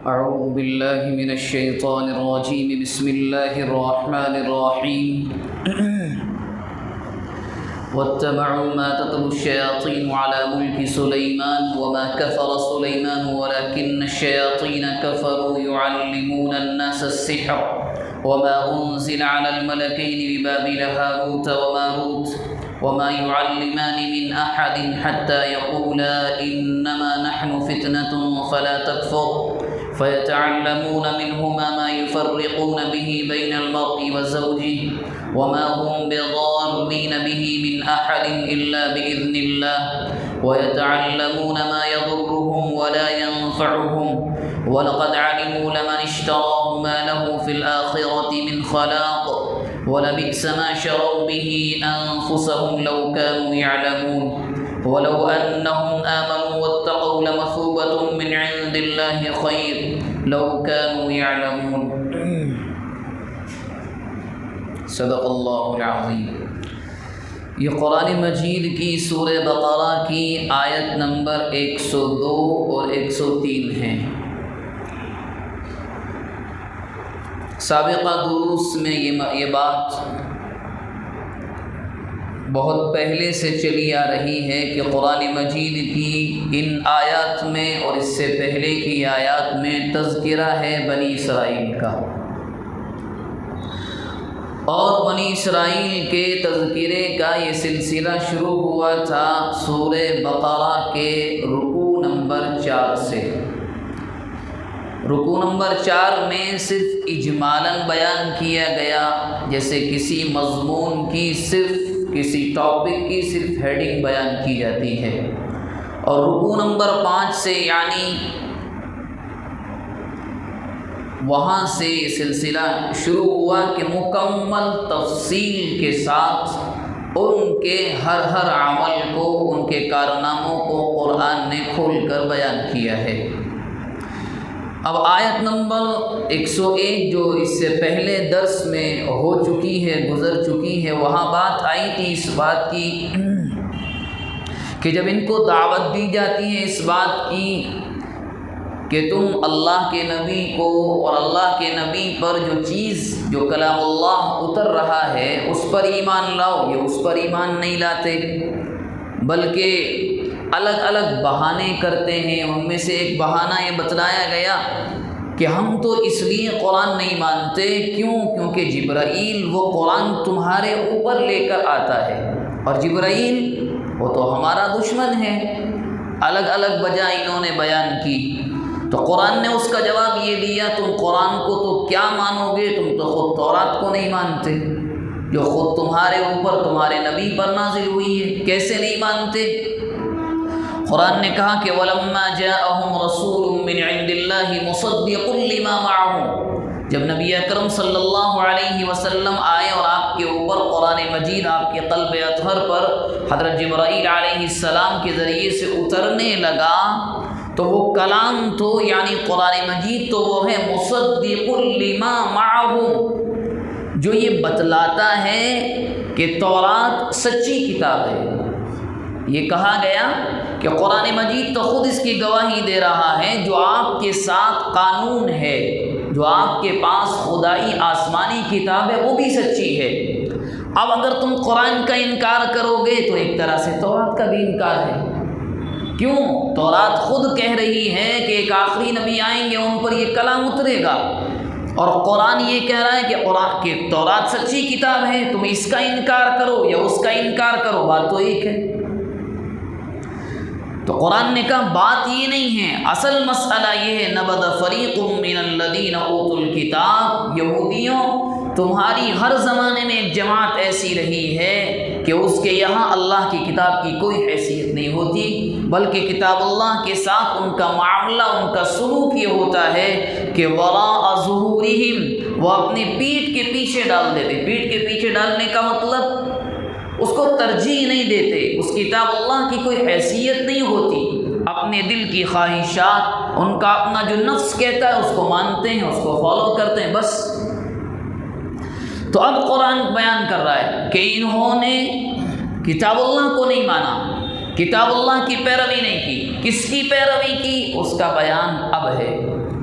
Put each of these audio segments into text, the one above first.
أعوذ بالله من الشيطان الرجيم بسم الله الرحمن الرحيم واتبعوا ما تتلو الشياطين على ملك سليمان وما كفر سليمان ولكن الشياطين كفروا يعلمون الناس السحر وما أنزل على الملكين ببابل هاروت وماروت وما يعلمان من أحد حتى يقولا إنما نحن فتنة فلا تكفر فيتعلمون منهما ما يفرقون به بين المرء وزوجه وما هم بضارين به من أحد إلا بإذن الله ويتعلمون ما يضرهم ولا ينفعهم ولقد علموا لمن اشتراه ما له في الآخرة من خلاق ولبئس ما شروا به أنفسهم لو كانوا يعلمون ولو أنهم آمنوا واتقوا لمثوبة من عند الله خير لو كانوا يعلمون صدق اللہ العظیم۔ یہ قرآن مجید کی سورہ بقرہ کی آیت نمبر 102 اور 103 ہیں۔ سابقہ دروس میں یہ بات بہت پہلے سے چلی آ رہی ہے کہ قرآن مجید کی ان آیات میں اور اس سے پہلے کی آیات میں تذکرہ ہے بنی اسرائیل کا، اور بنی اسرائیل کے تذکرے کا یہ سلسلہ شروع ہوا تھا سورہ بقرہ کے رکوع نمبر 4 سے۔ رکوع نمبر 4 میں صرف اجمالاً بیان کیا گیا، جیسے کسی مضمون کی صرف کسی ٹاپک کی صرف ہیڈنگ بیان کی جاتی ہے، اور رکوع نمبر 5 سے یعنی وہاں سے یہ سلسلہ شروع ہوا کہ مکمل تفصیل کے ساتھ ان کے ہر عمل کو، ان کے کارناموں کو قرآن نے کھول کر بیان کیا ہے۔ اب آیت نمبر 101 جو اس سے پہلے درس میں ہو چکی ہے، گزر چکی ہے، وہاں بات آئی تھی اس بات کی کہ جب ان کو دعوت دی جاتی ہے اس بات کی کہ تم اللہ کے نبی کو اور اللہ کے نبی پر جو چیز جو کلام اللہ اتر رہا ہے اس پر ایمان لاؤ، یہ اس پر ایمان نہیں لاتے، بلکہ الگ الگ بہانے کرتے ہیں۔ ان میں سے ایک بہانہ یہ بتلایا گیا کہ ہم تو اس لیے قرآن نہیں مانتے کیونکہ جبرائیل وہ قرآن تمہارے اوپر لے کر آتا ہے، اور جبرائیل وہ تو ہمارا دشمن ہے۔ الگ الگ وجہ انہوں نے بیان کی، تو قرآن نے اس کا جواب یہ دیا تم قرآن کو تو کیا مانو گے، تم تو خود تورات کو نہیں مانتے جو خود تمہارے اوپر تمہارے نبی پر نازل ہوئی ہے، کیسے نہیں مانتے؟ قرآن نے کہا کہ وَلَمَّا جَاءَهُمْ رَسُولٌ مِّنْ عِنْدِ اللَّهِ مُصَدِّقٌ لِمَا مَعَهُمْ، جب نبی اکرم صلی اللہ علیہ وسلم آئے اور آپ کے اوپر قرآن مجید آپ کے قلب اطہر پر حضرت جبرائیل علیہ السلام کے ذریعے سے اترنے لگا، تو وہ کلام تو یعنی قرآن مجید تو وہ ہے مصدق لما معہم، جو یہ بتلاتا ہے کہ تورات سچی کتاب ہے۔ یہ کہا گیا کہ قرآن مجید تو خود اس کی گواہی دے رہا ہے جو آپ کے ساتھ قانون ہے، جو آپ کے پاس خدائی آسمانی کتاب ہے وہ بھی سچی ہے۔ اب اگر تم قرآن کا انکار کرو گے تو ایک طرح سے تورات کا بھی انکار ہے۔ کیوں؟ تورات خود کہہ رہی ہے کہ ایک آخری نبی آئیں گے، ان پر یہ کلام اترے گا، اور قرآن یہ کہہ رہا ہے کہ تورات سچی کتاب ہے، تم اس کا انکار کرو یا اس کا انکار کرو، بات تو ایک ہے۔ تو قرآن نے کہا بات یہ نہیں ہے، اصل مسئلہ یہ ہے نبذ فریق من الذین اوتوا الکتاب، یہودیوں تمہاری ہر زمانے میں ایک جماعت ایسی رہی ہے کہ اس کے یہاں اللہ کی کتاب کی کوئی حیثیت نہیں ہوتی، بلکہ کتاب اللہ کے ساتھ ان کا معاملہ، ان کا سلوک یہ ہوتا ہے کہ وراء ظہورہم، وہ اپنے پیٹھ کے پیچھے ڈال دیتے۔ پیٹھ کے پیچھے ڈالنے کا مطلب اس کو ترجیح نہیں دیتے، اس کتاب اللہ کی کوئی حیثیت نہیں ہوتی، اپنے دل کی خواہشات، ان کا اپنا جو نفس کہتا ہے اس کو مانتے ہیں، اس کو فالو کرتے ہیں، بس۔ تو اب قرآن بیان کر رہا ہے کہ انہوں نے کتاب اللہ کو نہیں مانا، کتاب اللہ کی پیروی نہیں کی۔ کس کی پیروی کی؟ اس کا بیان اب ہے۔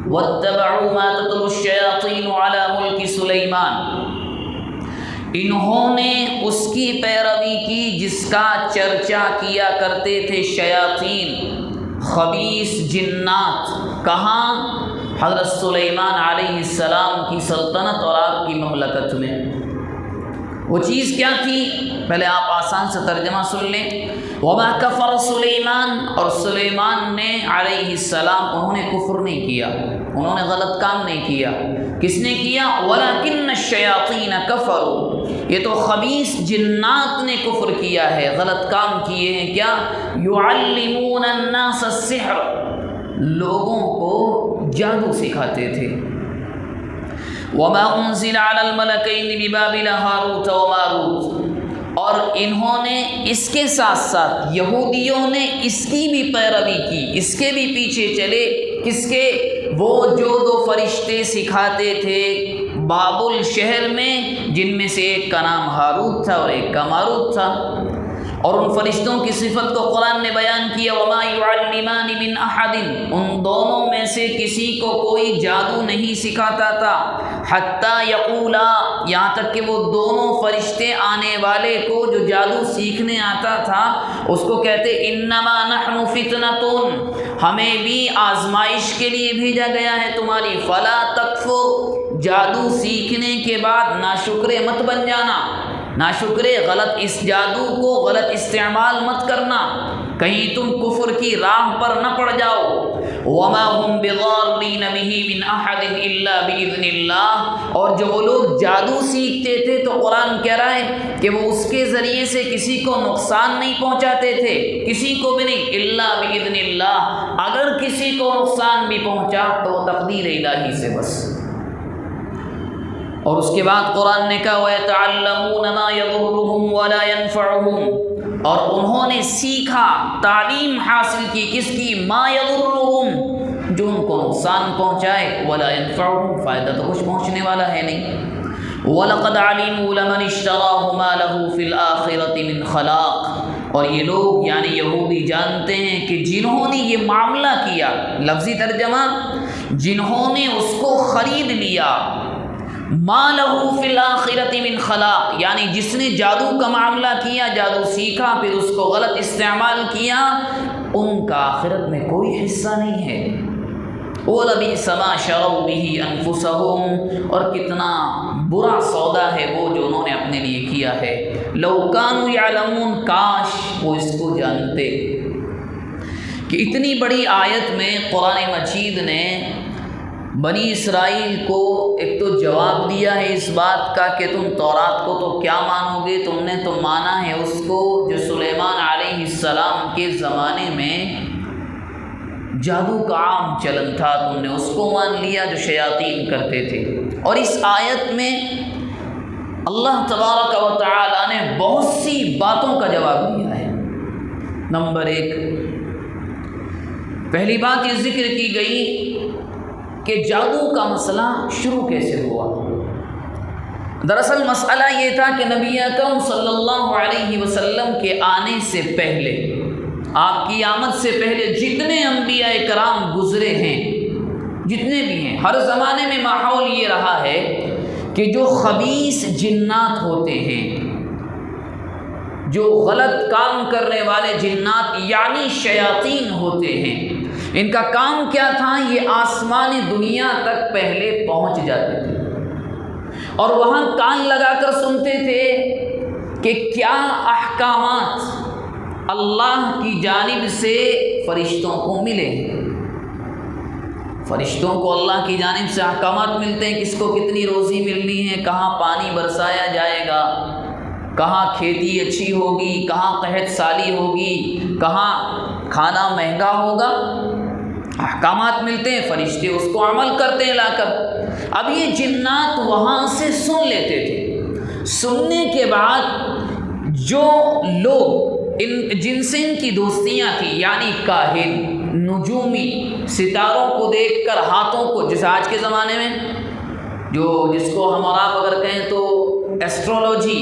واتبعوا ما تتلو الشیاطین علی ملک سلیمان، انہوں نے اس کی پیروی کی جس کا چرچا کیا کرتے تھے شیاطین، خبیث جنات، کہاں؟ حضرت سلیمان علیہ السلام کی سلطنت اور آپ کی مملکت میں۔ وہ چیز کیا تھی؟ پہلے آپ آسان سے ترجمہ سن لیں۔ وما کفر سلیمان، اور سلیمان نے علیہ السلام انہوں نے کفر نہیں کیا، انہوں نے غلط کام نہیں کیا۔ کس نے کیا؟ ولکن الشیاطین کفروا، یہ تو خبیث جنات نے کفر کیا ہے، غلط کام کیے ہیں۔ کیا؟ یعلمون الناس السحر، لوگوں کو جادو سکھاتے تھے۔ وما انزل علی الملکین ببابل ہاروت و ماروت، اور انہوں نے اس کے ساتھ ساتھ یہودیوں نے اس کی بھی پیروی کی، اس کے بھی پیچھے چلے۔ کس کے؟ وہ جو دو فرشتے سکھاتے تھے بابل شہر میں، جن میں سے ایک کا نام ہاروت تھا اور ایک کا ماروت تھا، اور ان فرشتوں کی صفت کو قرآن نے بیان کیا۔ وما يعلمان من احد، ان دونوں میں سے کسی کو کوئی جادو نہیں سکھاتا تھا، حتی یقولا، یہاں تک کہ وہ دونوں فرشتے آنے والے کو جو جادو سیکھنے آتا تھا اس کو کہتے انما نحن فتنۃ، ہمیں بھی آزمائش کے لیے بھیجا گیا ہے تمہاری، فلا تکفر، جادو سیکھنے کے بعد ناشکرے مت بن جانا، ناشکرے، غلط اس جادو کو غلط استعمال مت کرنا، کہیں تم کفر کی راہ پر نہ پڑ جاؤ۔ وما هم بضارین بہ من احد الا باذن اللہ، اور جو وہ لوگ جادو سیکھتے تھے تو قرآن کہہ رہا ہے کہ وہ اس کے ذریعے سے کسی کو نقصان نہیں پہنچاتے تھے، کسی کو بھی نہیں، الا باذن اللہ، اگر کسی کو نقصان بھی پہنچا تو تقدیر الہی سے بس۔ اور اس کے بعد قرآن نے کہا وَيَتَعَلَّمُونَ مَا يَضُرُّهُمْ وَلَا يَنفَعُهُمْ، اور انہوں نے سیکھا، تعلیم حاصل کی، کس کی؟ ما يَضُرُّهُمْ، جو ان کو نقصان پہنچائے، وَلَا يَنفَعُهُمْ، فائدہ تو کچھ پہنچنے والا ہے نہیں۔ وَلَقَدْ عَلِمُوا لَمَنِ اشْتَرَاهُ مَا لَهُ فِي الْآخِرَةِ مِنْ خَلَاقٍ، اور یہ لوگ یعنی یہودی جانتے ہیں کہ جنہوں نے یہ معاملہ کیا، لفظی ترجمہ، جنہوں نے اس کو خرید لیا، ما لہو فی الآخرۃ من خلاق، یعنی جس نے جادو کا معاملہ کیا، جادو سیکھا پھر اس کو غلط استعمال کیا، ان کا آخرت میں کوئی حصہ نہیں ہے۔ وَلَبِئْسَ مَا شَرَوْا بِهِ أَنفُسَهُمْ، اور کتنا برا سودا ہے وہ جو انہوں نے اپنے لیے کیا ہے۔ لَوْ كَانُوا يَعْلَمُونَ، کاش وہ اس کو جانتے کہ اتنی بڑی آیت میں قرآن مجید نے بنی اسرائیل کو ایک تو جواب دیا ہے اس بات کا کہ تم تورات کو تو کیا مانو گے، تم نے تو مانا ہے اس کو جو سلیمان علیہ السلام کے زمانے میں جادو کا عام چلن تھا، تم نے اس کو مان لیا جو شیاطین کرتے تھے۔ اور اس آیت میں اللہ تبارک و تعالی نے بہت سی باتوں کا جواب دیا ہے۔ نمبر 1، پہلی بات یہ ذکر کی گئی کہ جادو کا مسئلہ شروع کیسے ہوا۔ دراصل مسئلہ یہ تھا کہ نبی اکرم صلی اللہ علیہ وسلم کے آنے سے پہلے، آپ کی آمد سے پہلے جتنے انبیاء کرام گزرے ہیں، جتنے بھی ہیں، ہر زمانے میں ماحول یہ رہا ہے کہ جو خبیث جنات ہوتے ہیں، جو غلط کام کرنے والے جنات یعنی شیاطین ہوتے ہیں، ان کا کام کیا تھا؟ یہ آسمانی دنیا تک پہلے پہنچ جاتے تھے اور وہاں کان لگا کر سنتے تھے کہ کیا احکامات اللہ کی جانب سے فرشتوں کو ملے۔ فرشتوں کو اللہ کی جانب سے احکامات ملتے ہیں، کس کو کتنی روزی ملنی ہے، کہاں پانی برسایا جائے گا، کہاں کھیتی اچھی ہوگی، کہاں قحط سالی ہوگی، کہاں کھانا مہنگا ہوگا، احکامات ملتے ہیں، فرشتے اس کو عمل کرتے ہیں لا کر۔ اب یہ جنات وہاں سے سن لیتے تھے، سننے کے بعد جو لوگ جن سے ان کی دوستیاں تھیں، یعنی کاہن، نجومی، ستاروں کو دیکھ کر ہاتھوں کو، جیسے آج کے زمانے میں جس کو ہم اور آپ اگر کہیں تو ایسٹرولوجی،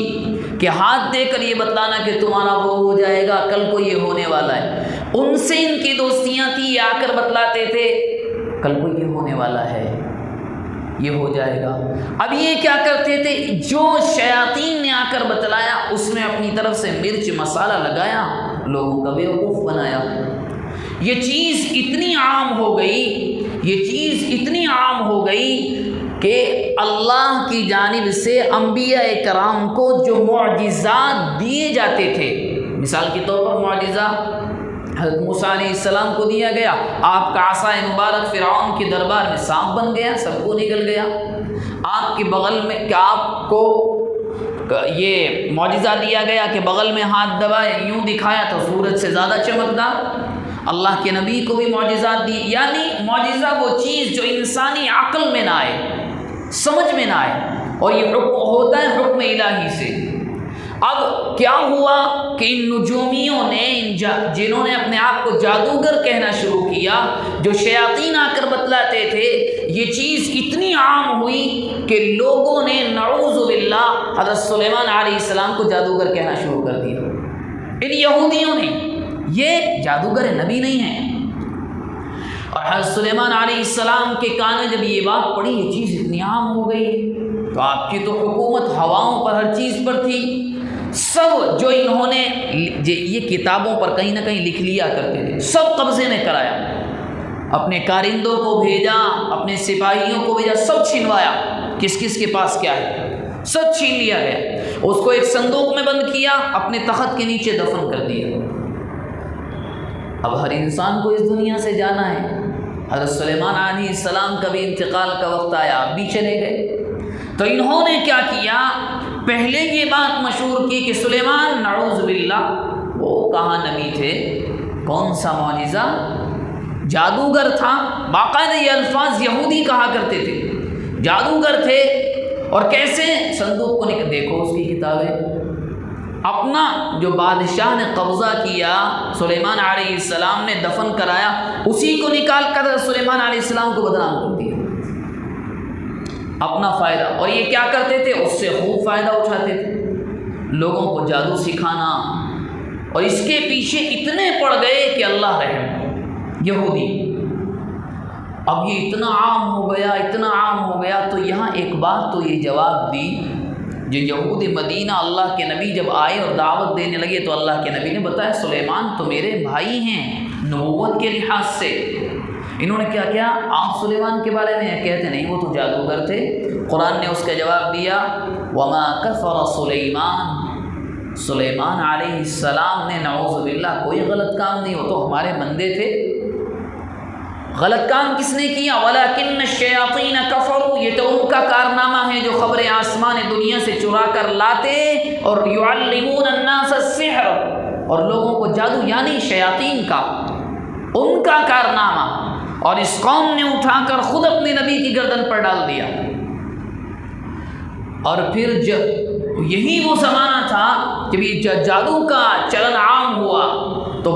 کہ ہاتھ دے کر یہ بتلانا کہ تمہارا وہ ہو جائے گا، کل کو یہ ہونے والا ہے، ان سے ان کی دوستیاں تھی، یہ آ کر بتلاتے تھے کل کو یہ ہونے والا ہے، یہ ہو جائے گا۔ اب یہ کیا کرتے تھے، جو شیاطین نے آ کر بتلایا اس میں اپنی طرف سے مرچ مسالہ لگایا، لوگوں کا بیوقوف بنایا۔ یہ چیز اتنی عام ہو گئی، یہ چیز اتنی عام ہو گئی کہ اللہ کی جانب سے انبیاء کرام کو جو معجزات دیے جاتے تھے، مثال کے طور پر معجزہ حضرت موسیٰ علیہ السلام کو دیا گیا، آپ کا عصا مبارک فرعون کے دربار میں سانپ بن گیا، سب کو نکل گیا۔ آپ کے بغل میں کہ آپ کو یہ معجزہ دیا گیا کہ بغل میں ہاتھ دبائے، یوں دکھایا تو سورج سے زیادہ چمکدار۔ اللہ کے نبی کو بھی معجزات دی، یعنی معجزہ وہ چیز جو انسانی عقل میں نہ آئے، سمجھ میں نہ آئے، اور یہ حکم ہوتا ہے حکم الہی سے۔ اب کیا ہوا کہ ان نجومیوں نے، جنہوں نے اپنے آپ کو جادوگر کہنا شروع کیا، جو شیاطین آ کر بتلاتے تھے، یہ چیز اتنی عام ہوئی کہ لوگوں نے نعوذ باللہ حضرت سلیمان علیہ السلام کو جادوگر کہنا شروع کر دیا۔ ان یہودیوں نے، یہ جادوگر نبی نہیں ہیں۔ اور حضرت سلیمان علیہ السلام کے کان میں جب یہ بات پڑی، یہ چیز اتنی عام ہو گئی، تو آپ کی تو حکومت ہواؤں پر ہر چیز پر تھی، سب جو انہوں نے یہ کتابوں پر کہیں نہ کہیں لکھ لیا کرتے تھے، سب قبضے میں کرایا، اپنے کارندوں کو بھیجا، اپنے سپاہیوں کو بھیجا، سب چھنوایا، کس کس کے پاس کیا ہے، سب چھین لیا گیا، اس کو ایک صندوق میں بند کیا، اپنے تخت کے نیچے دفن کر دیا۔ اب ہر انسان کو اس دنیا سے جانا ہے، حضرت سلیمان علیہ السلام کا بھی انتقال کا وقت آیا، آپ بھی چلے گئے۔ تو انہوں نے کیا کیا، پہلے یہ بات مشہور کی کہ سلیمان نعوذ باللہ وہ کہاں نبی تھے، کون سا معجزہ، جادوگر تھا، باقاعدہ یہ الفاظ یہودی کہا کرتے تھے، جادوگر تھے۔ اور کیسے، صندوق کو دیکھو اس کی کتابیں، اپنا جو بادشاہ نے قبضہ کیا، سلیمان علیہ السلام نے دفن کرایا، اسی کو نکال کر سلیمان علیہ السلام کو بدنام کر دیا، اپنا فائدہ۔ اور یہ کیا کرتے تھے، اس سے خوب فائدہ اٹھاتے تھے، لوگوں کو جادو سکھانا، اور اس کے پیچھے اتنے پڑ گئے کہ اللہ رحم، یہودی۔ اب یہ اتنا عام ہو گیا، اتنا عام ہو گیا، تو یہاں ایک بات تو یہ جواب دی، جو یہود مدینہ اللہ کے نبی جب آئے اور دعوت دینے لگے تو اللہ کے نبی نے بتایا سلیمان تو میرے بھائی ہیں نبوت کے لحاظ سے۔ انہوں نے کیا کیا، آپ سلیمان کے بارے میں کہتے نہیں وہ تو جادوگر تھے۔ قرآن نے اس کا جواب دیا، وما کفر سلیمان، سلیمان علیہ السلام نے نعوذ باللہ کوئی غلط کام نہیں، وہ تو ہمارے بندے تھے۔ غلط کام کس نے کیا، وَلَكِنَّ الشَّيَاطِينَ كَفَرُوا، یہ تو ان کا کارنامہ ہے جو خبریں آسمان دنیا سے چرا کر لاتے، اور يُعَلِّمُونَ النَّاسَ السِّحْرَ، اور لوگوں کو جادو، یعنی شیاطین کا، ان کا کارنامہ۔ اور اس قوم نے اٹھا کر خود اپنے نبی کی گردن پر ڈال دیا۔ اور پھر جب یہی وہ زمانہ تھا کہ جادو کا چلن عام ہوا، تو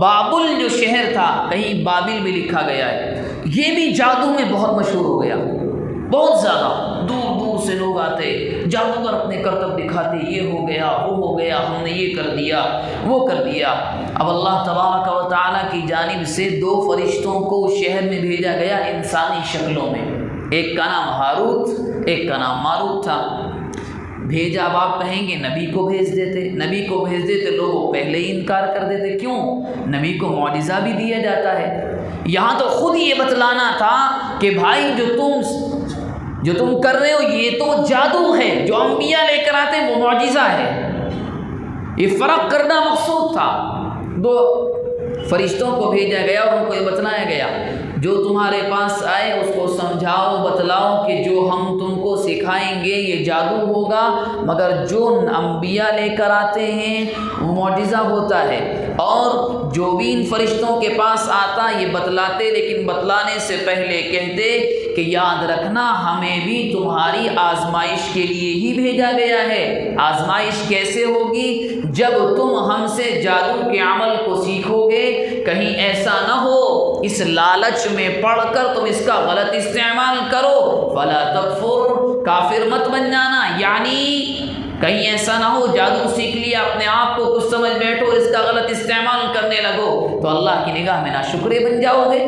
بابل جو شہر تھا، کہیں بابل بھی لکھا گیا ہے، یہ بھی جادو میں بہت مشہور ہو گیا، بہت زیادہ، دور دور سے لوگ آتے، جادوگر اپنے کرتب دکھاتے، یہ ہو گیا، وہ ہو گیا، ہم نے یہ کر دیا، وہ کر دیا۔ اب اللہ تبارک و تعالیٰ کی جانب سے 2 فرشتوں کو شہر میں بھیجا گیا انسانی شکلوں میں، ایک کا نام ہاروت، ایک کا نام ماروت تھا۔ بھیجا، اب آپ کہیں گے نبی کو بھیج دیتے، نبی کو بھیج دیتے، لوگ پہلے ہی انکار کر دیتے، کیوں؟ نبی کو معجزہ بھی دیا جاتا ہے۔ یہاں تو خود یہ بتلانا تھا کہ بھائی جو تم کر رہے ہو یہ تو جادو ہے، جو انبیاء لے کر آتے وہ معجزہ ہے، یہ فرق کرنا مقصود تھا۔ 2 فرشتوں کو بھیجا گیا اور ان کو یہ بتلایا گیا، جو تمہارے پاس آئے اس کو سمجھاؤ، بتلاؤ کہ جو ہم تم کو سکھائیں گے یہ جادو ہوگا، مگر جو انبیاء لے کر آتے ہیں وہ معجزہ ہوتا ہے۔ اور جو بھی ان فرشتوں کے پاس آتا یہ بتلاتے، لیکن بتلانے سے پہلے کہتے کہ یاد رکھنا ہمیں بھی تمہاری آزمائش کے لیے ہی بھیجا گیا ہے۔ آزمائش کیسے ہوگی؟ جب تم ہم سے جادو کے عمل کو سیکھو گے، کہیں ایسا نہ ہو اس لالچ میں پڑھ کر تم اس کا غلط استعمال کرو، فلا تکفر، کافر مت بن جانا، یعنی کہیں ایسا نہ ہو جادو سیکھ لیا، اپنے آپ کو کچھ سمجھ بیٹھو، اس کا غلط استعمال کرنے لگو تو اللہ کی نگاہ میں ناشکرے بن جاؤ گے۔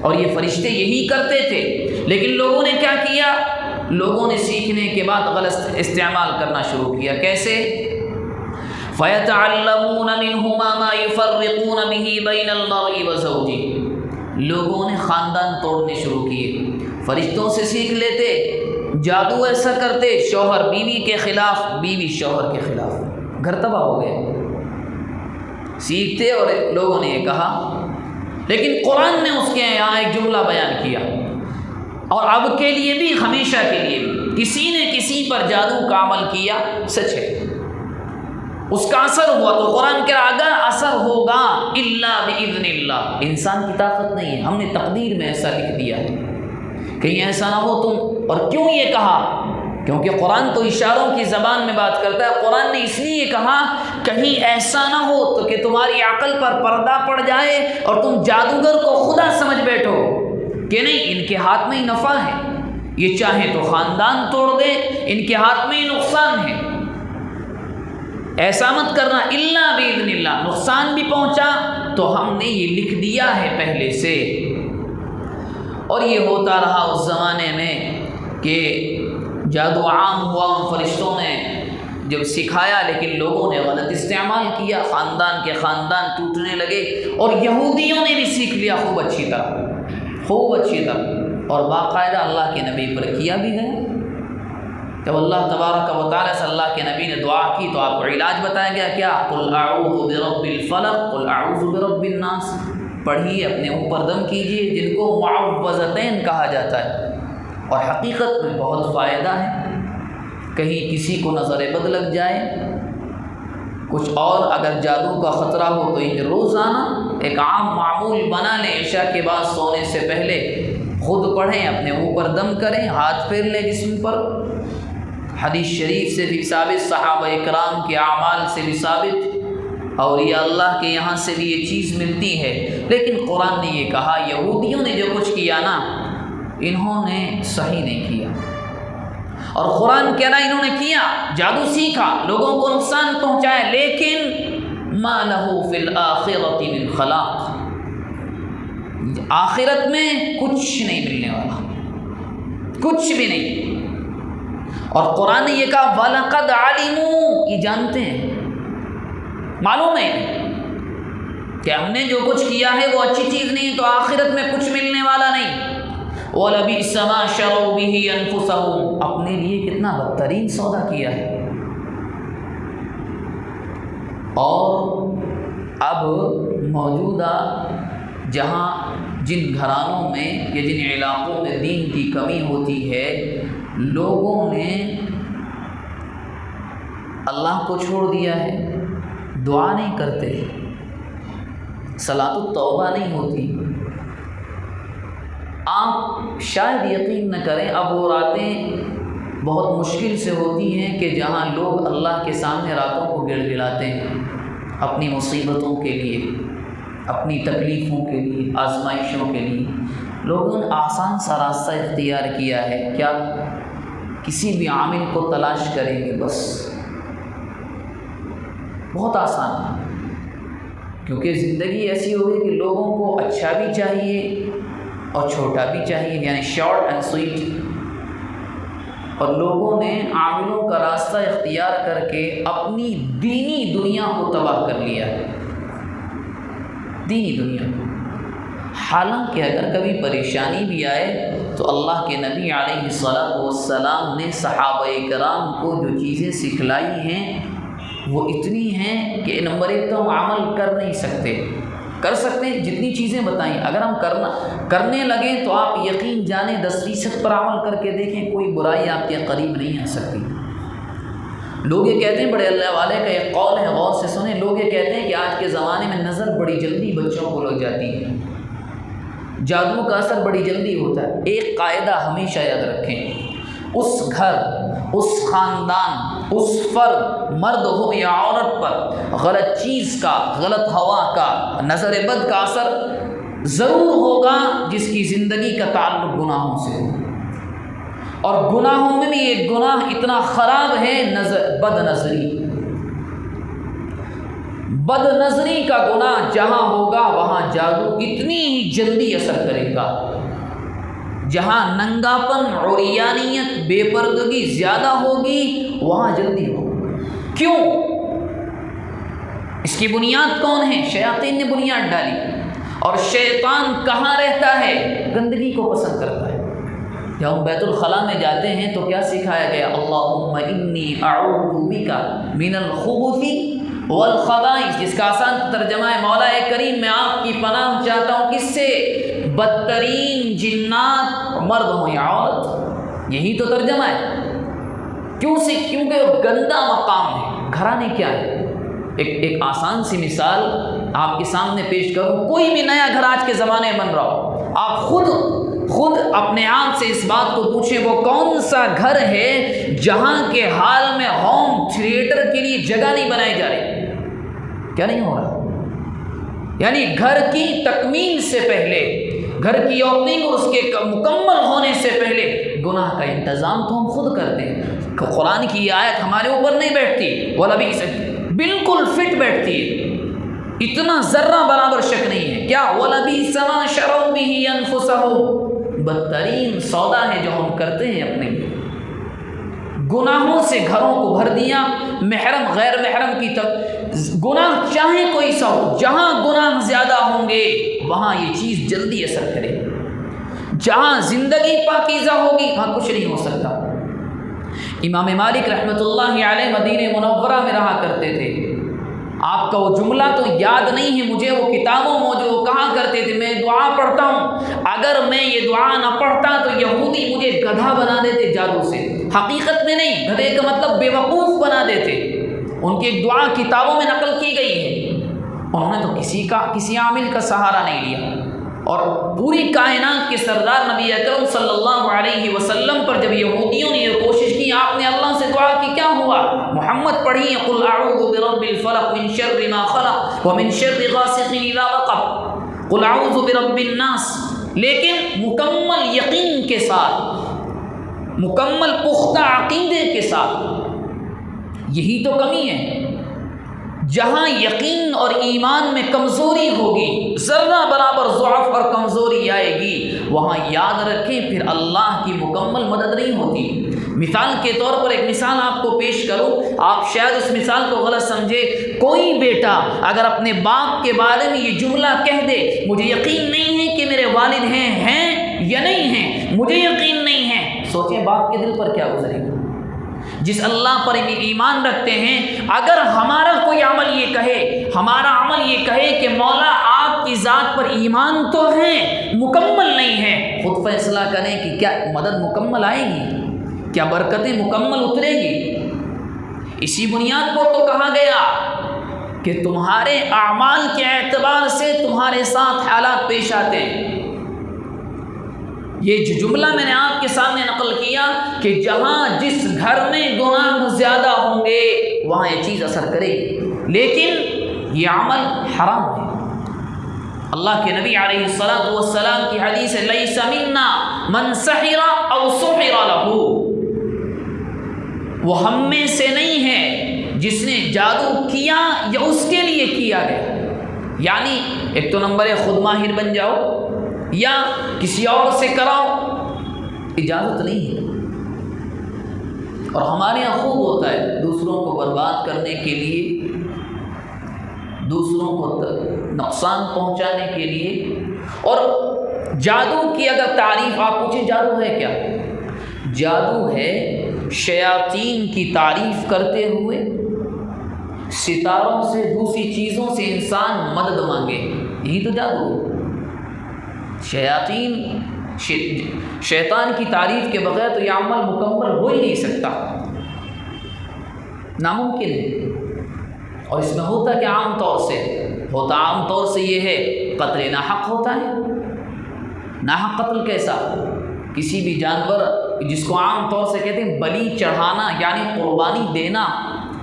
اور یہ فرشتے یہی کرتے تھے، لیکن لوگوں نے کیا کیا؟ لوگوں نے سیکھنے کے بعد غلط استعمال کرنا شروع کیا۔ کیسے؟ فَيَتَعَلَّمُونَ مِنْهُمَا مَا يُفَرِّقُونَ بِهِ بَيْنَ الْمَرْءِ وَزَوْجِهِ، لوگوں نے خاندان توڑنے شروع کیے، فرشتوں سے سیکھ لیتے، جادو ایسا کرتے، شوہر بیوی کے خلاف، بیوی شوہر کے خلاف، گھر تباہ ہو گئے سیکھتے، اور لوگوں نے یہ کہا۔ لیکن قرآن نے اس کے یہاں ایک جملہ بیان کیا، اور اب کے لیے بھی، ہمیشہ کے لیے بھی، کسی نے کسی پر جادو کا عمل کیا، سچ ہے، اس کا اثر ہوا، تو قرآن کہہ رہا اگر اثر ہوگا الا باذن اللہ، انسان کی طاقت نہیں ہے، ہم نے تقدیر میں ایسا لکھ دیا ہے، کہیں ایسا نہ ہو تم۔ اور کیوں یہ کہا؟ کیونکہ قرآن تو اشاروں کی زبان میں بات کرتا ہے، قرآن نے اس لیے کہا کہیں ایسا نہ ہو تو کہ تمہاری عقل پر پردہ پڑ جائے اور تم جادوگر کو خدا سمجھ بیٹھو کہ نہیں، ان کے ہاتھ میں ہی نفع ہے، یہ چاہیں تو خاندان توڑ دیں، ان کے ہاتھ میں ہی نقصان ہے، ایسا مت کرنا الا باذن اللہ، نقصان بھی پہنچا تو ہم نے یہ لکھ دیا ہے پہلے سے۔ اور یہ ہوتا رہا اس زمانے میں کہ جادو عام ہوا، ان فرشتوں نے جب سکھایا، لیکن لوگوں نے غلط استعمال کیا، خاندان کے خاندان ٹوٹنے لگے، اور یہودیوں نے بھی سیکھ لیا خوب اچھی طرح، اور باقاعدہ اللہ کے نبی پر کیا بھی گیا۔ جب اللہ تبارک و تعالیٰ سے اللہ کے نبی نے دعا کی تو آپ کو علاج بتایا گیا، کیا؟ قل اعوذ برب الفلق قل اعوذ برب الناس، پڑھیے، اپنے اوپر دم کیجیے، جن کو معوذتین کہا جاتا ہے، اور حقیقت میں بہت فائدہ ہے۔ کہیں کسی کو نظر بد لگ جائے، کچھ اور اگر جادو کا خطرہ ہو تو یہ روزانہ ایک عام معمول بنا لیں، عشاء کے بعد سونے سے پہلے خود پڑھیں، اپنے اوپر دم کریں، ہاتھ پھیر لیں جسم پر۔ حدیث شریف سے بھی ثابت، صحابہ اکرام کے اعمال سے بھی ثابت، اور یہ اللہ کے یہاں سے بھی یہ چیز ملتی ہے۔ لیکن قرآن نے یہ کہا یہودیوں نے جو کچھ کیا نا، انہوں نے صحیح نہیں کیا، اور قرآن کہہ رہا انہوں نے کیا، جادو سیکھا، لوگوں کو نقصان پہنچایا، لیکن ما لہ فی الآخرۃ من خلاق، آخرت میں کچھ نہیں ملنے والا، کچھ بھی نہیں۔ اور قرآن نے یہ کہا وَلَقَدْ عَلِمُوا، یہ جانتے ہیں، معلوم ہے کہ ہم نے جو کچھ کیا ہے وہ اچھی چیز نہیں، تو آخرت میں کچھ ملنے والا نہیں۔ وَلَبِئْسَ مَا شَرَوْا بِهِ أَنفُسَهُمْ، اپنے لیے کتنا بدترین سودا کیا ہے۔ اور اب موجودہ جہاں جن گھرانوں میں یا جن علاقوں میں دین کی کمی ہوتی ہے، لوگوں نے اللہ کو چھوڑ دیا ہے، دعا نہیں کرتے، صلاۃ التوبہ نہیں ہوتی۔ آپ شاید یقین نہ کریں، اب وہ راتیں بہت مشکل سے ہوتی ہیں کہ جہاں لوگ اللہ کے سامنے راتوں کو گڑ گڑاتے ہیں، اپنی مصیبتوں کے لیے، اپنی تکلیفوں کے لیے، آزمائشوں کے لیے۔ لوگوں نے آسان سا راستہ اختیار کیا ہے، کیا؟ کسی بھی عامل کو تلاش کریں گے، بس بہت آسان، کیونکہ زندگی ایسی ہو گئی کہ لوگوں کو اچھا بھی چاہیے اور چھوٹا بھی چاہیے، یعنی شارٹ اینڈ سویٹ، اور لوگوں نے عاملوں کا راستہ اختیار کر کے اپنی دینی دنیا کو تباہ کر لیا ہے، دینی دنیا۔ حالانکہ اگر کبھی پریشانی بھی آئے تو اللہ کے نبی علیہ الصلاۃ والسلام نے صحابہ کرام کو جو چیزیں سکھلائی ہیں وہ اتنی ہیں کہ نمبر ایک تو ہم عمل کر نہیں سکتے، کر سکتے ہیں جتنی چیزیں بتائیں، اگر ہم کرنے لگیں تو آپ یقین جانیں 10% پر عمل کر کے دیکھیں، کوئی برائی آپ کے قریب نہیں آ سکتی۔ لوگ یہ کہتے ہیں، بڑے اللہ والے کا ایک قول ہے، غور سے سنیں، لوگ یہ کہتے ہیں کہ آج کے زمانے میں نظر بڑی جلدی بچوں کو لگ جاتی ہے، جادو کا اثر بڑی جلدی ہوتا ہے۔ ایک قاعدہ ہمیشہ یاد رکھیں، اس گھر، اس خاندان، اس فرد، مرد ہو یا عورت پر غلط چیز کا، غلط ہوا کا، نظر بد کا اثر ضرور ہوگا جس کی زندگی کا تعلق گناہوں سے ہو، اور گناہوں میں بھی ایک گناہ اتنا خراب ہے، بد نظری۔ بد نظری کا گناہ جہاں ہوگا وہاں جادو اتنی ہی جلدی اثر کرے گا، جہاں ننگاپن، عریانیت، بے پردگی زیادہ ہوگی وہاں جلدی ہوگا۔ کیوں؟ اس کی بنیاد کون ہے؟ شیاطین نے بنیاد ڈالی، اور شیطان کہاں رہتا ہے؟ گندگی کو پسند کرتا ہے۔ جب ہم بیت الخلاء میں جاتے ہیں تو کیا سکھایا گیا؟ اللہم انی اعوذ بک من الخبث والخبائث، جس کا آسان ترجمہ ہے مولا کریم میں آپ کی پناہ چاہتا ہوں کس سے؟ بدترین جنات، مرد ہوں یا عورت۔ یہی تو ترجمہ ہے۔ کیوں سے؟ کیونکہ وہ گندا مقام ہے۔ گھرانے کیا ہے؟ ایک آسان سی مثال آپ کے سامنے پیش کروں۔ کوئی بھی نیا گھر آج کے زمانے میں بن رہا ہو، آپ خود اپنے آپ سے اس بات کو پوچھیں، وہ کون سا گھر ہے جہاں کے حال میں ہوم تھیٹر کے لیے جگہ نہیں بنائی جا رہی؟ کیا نہیں ہو رہا؟ یعنی گھر کی تکمیل سے پہلے، گھر کی اوپننگ اور اس کے مکمل ہونے سے پہلے گناہ کا انتظام تو ہم خود کرتے ہیں۔ قرآن کی یہ آیت ہمارے اوپر نہیں بیٹھتی، وَلَبِئْسَ، بالکل فٹ بیٹھتی ہے، اتنا ذرہ برابر شک نہیں ہے۔ کیا؟ وَلَبِئْسَ مَا شَرَوْا بِهِ أَنفُسَهُمْ، بدترین سودا ہے جو ہم کرتے ہیں اپنے گناہوں سے گھروں کو بھر دیا۔ محرم غیر محرم کی گناہ چاہے کوئی سا ہو، جہاں گناہ زیادہ ہوں گے وہاں یہ چیز جلدی اثر کرے گی۔ جہاں زندگی پاکیزہ ہوگی وہاں کچھ نہیں ہو سکتا۔ امام مالک رحمۃ اللہ علیہ مدینہ منورہ میں رہا کرتے تھے۔ آپ کا وہ جملہ تو یاد نہیں ہے مجھے، وہ کتابوں موجود کہا کرتے تھے، میں دعا پڑھتا ہوں، اگر میں یہ دعا نہ پڑھتا تو یہودی مجھے گدھا بنا دیتے جادو سے۔ حقیقت میں نہیں، گدھے کا مطلب بے وقوف بنا دیتے۔ ان کی ایک دعا کتابوں میں نقل کی گئی ہے، انہوں نے تو کسی عامل کا سہارا نہیں لیا، اور پوری کائنات کے سردار نبی اکرم صلی اللہ علیہ وسلم پر جب یہودیوں نے یہ کوشش کی، آپ نے اللہ سے دعا کی، کیا ہوا؟ محمد پڑھی، قل اعوذ برب الفلق من شر ما خلق ومن شر غاسق اذا وقب، قل اعوذ برب الناس، لیکن مکمل یقین کے ساتھ، مکمل پختہ عقیدے کے ساتھ۔ یہی تو کمی ہے، جہاں یقین اور ایمان میں کمزوری ہوگی، ذرہ برابر ضعف اور کمزوری آئے گی، وہاں یاد رکھیں پھر اللہ کی مکمل مدد نہیں ہوتی۔ مثال کے طور پر ایک مثال آپ کو پیش کروں، آپ شاید اس مثال کو غلط سمجھے۔ کوئی بیٹا اگر اپنے باپ کے بارے میں یہ جملہ کہہ دے، مجھے یقین نہیں ہے کہ میرے والد ہیں یا نہیں ہیں، مجھے یقین نہیں ہے، سوچیں باپ کے دل پر کیا گزرے گا؟ جس اللہ پر ایمان رکھتے ہیں، اگر ہمارا کوئی عمل یہ کہے، ہمارا عمل یہ کہے کہ مولا آپ کی ذات پر ایمان تو ہے، مکمل نہیں ہے، خود فیصلہ کریں کہ کیا مدد مکمل آئے گی، کیا برکتیں مکمل اترے گی۔ اسی بنیاد پر تو کہا گیا کہ تمہارے اعمال کے اعتبار سے تمہارے ساتھ حالات پیش آتے ہیں۔ یہ جو جملہ میں نے آپ کے سامنے نقل کیا کہ جہاں جس گھر میں گناہ زیادہ ہوں گے وہاں یہ چیز اثر کرے گی، لیکن یہ عمل حرام ہے۔ اللہ کے نبی علیہ الصلاۃ والسلام کی حدیث ہے، لیس منا من سحر او سحر لہ، وہ ہم میں سے نہیں ہے جس نے جادو کیا یا اس کے لیے کیا گیا۔ یعنی ایک تو نمبر ہے خود ماہر بن جاؤ یا کسی اور سے کراؤ، اجازت نہیں ہے۔ اور ہمارے یہاں خوب ہوتا ہے دوسروں کو برباد کرنے کے لیے، دوسروں کو نقصان پہنچانے کے لیے۔ اور جادو کی اگر تعریف آپ پوچھیں، جادو ہے کیا؟ جادو ہے شیاطین کی تعریف کرتے ہوئے ستاروں سے، دوسری چیزوں سے انسان مدد مانگے، یہی تو جادو ہے۔ شیطان کی تعریف کے بغیر تو یہ عمل مکمل ہو ہی نہیں سکتا، ناممکن ہے۔ اور اس میں ہوتا کہ عام طور سے یہ ہے قتل ناحق ہوتا ہے۔ ناحق قتل کیسا؟ کسی بھی جانور جس کو عام طور سے کہتے ہیں بلی چڑھانا، یعنی قربانی دینا،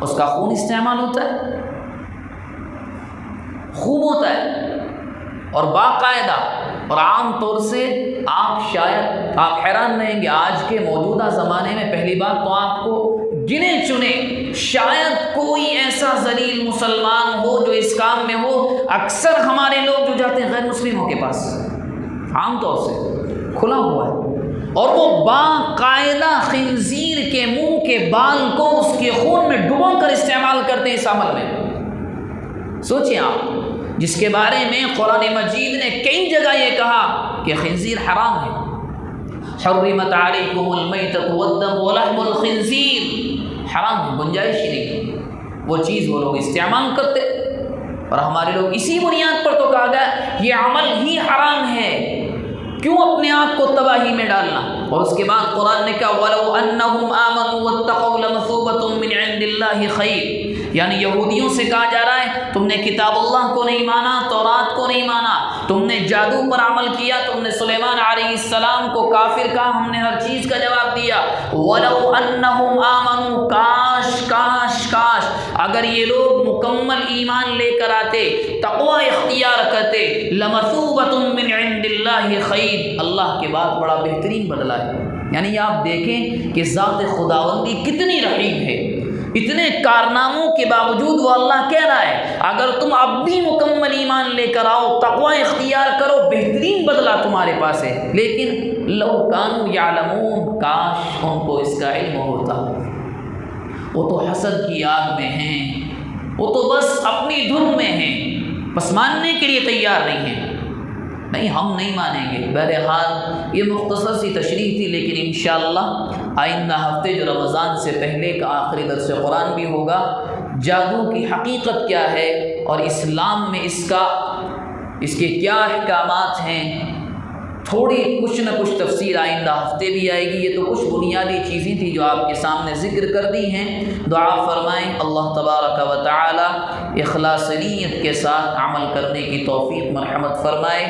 اس کا خون استعمال ہوتا ہے، خون ہوتا ہے، اور باقاعدہ۔ اور عام طور سے آپ حیران رہیں گے، آج کے موجودہ زمانے میں پہلی بات تو آپ کو گنے چنے شاید کوئی ایسا ذلیل مسلمان ہو جو اس کام میں ہو، اکثر ہمارے لوگ جو جاتے ہیں غیر مسلموں کے پاس عام طور سے کھلا ہوا ہے، اور وہ باقاعدہ خنزیر کے منہ کے بال کو اس کے خون میں ڈبو کر استعمال کرتے ہیں اس عمل میں۔ سوچیں آپ، جس کے بارے میں قرآن مجید نے کئی جگہ یہ کہا کہ خنزیر حرام ہے، حرمت علیکم المیتۃ والدم ولحم الخنزیر، حرام ہے، گنجائش ہی نہیں، وہ چیز وہ لوگ استعمال کرتے، اور ہمارے لوگ اسی بنیاد پر تو کہا گیا یہ عمل ہی حرام ہے، کیوں اپنے آپ کو تباہی میں ڈالنا؟ اور اس کے بعد قرآن نے کہا وَلَوْ أَنَّهُمْ آمَنُوا وَاتَّقَوْا لَمَثُوبَةٌ مِّنْ عِندِ اللَّهِ خَيْرٌ، یعنی یہودیوں سے کہا جا رہا ہے تم نے کتاب اللہ کو نہیں مانا، تورات کو نہیں مانا، تم نے جادو پر عمل کیا، تم نے سلیمان علیہ السلام کو کافر کہا، ہم نے ہر چیز کا جواب دیا۔ وَلَوْ أَنَّهُمْ آمَنُوا، کاش کاش کاش اگر یہ لوگ مکمل ایمان لے کر آتے، تقوی اختیار کرتے، لَمَثُوبَةٌ مِّنْ عِندِ اللَّهِ خَيْرٌ، اللہ کے بعد بڑا بہترین بدلہ ہے۔ یعنی آپ دیکھیں کہ ذات خداوندی کتنی رحیم ہے، اتنے کارناموں کے باوجود وہ اللہ کہہ رہا ہے اگر تم اب بھی مکمل ایمان لے کر آؤ، تقوی اختیار کرو، بہترین بدلہ تمہارے پاس ہے۔ لیکن لو کانوا یعلمون، کاش ان کو اس کا علم ہوتا، وہ تو حسد کی آگ میں ہیں، وہ تو بس اپنی دھن میں ہیں، بس ماننے کے لیے تیار نہیں ہیں۔ نہیں، ہم نہیں مانیں گے۔ بہرحال یہ مختصر سی تشریح تھی، لیکن انشاءاللہ آئندہ ہفتے جو رمضان سے پہلے کا آخری درس قرآن بھی ہوگا، جادو کی حقیقت کیا ہے اور اسلام میں اس کے کیا احکامات ہیں، تھوڑی کچھ نہ کچھ تفصیل آئندہ ہفتے بھی آئے گی۔ یہ تو کچھ بنیادی چیزیں تھیں جو آپ کے سامنے ذکر کر دی ہیں۔ دعا فرمائیں اللہ تبارک و تعالی اخلاص نیت کے ساتھ عمل کرنے کی توفیق مرحمت فرمائے۔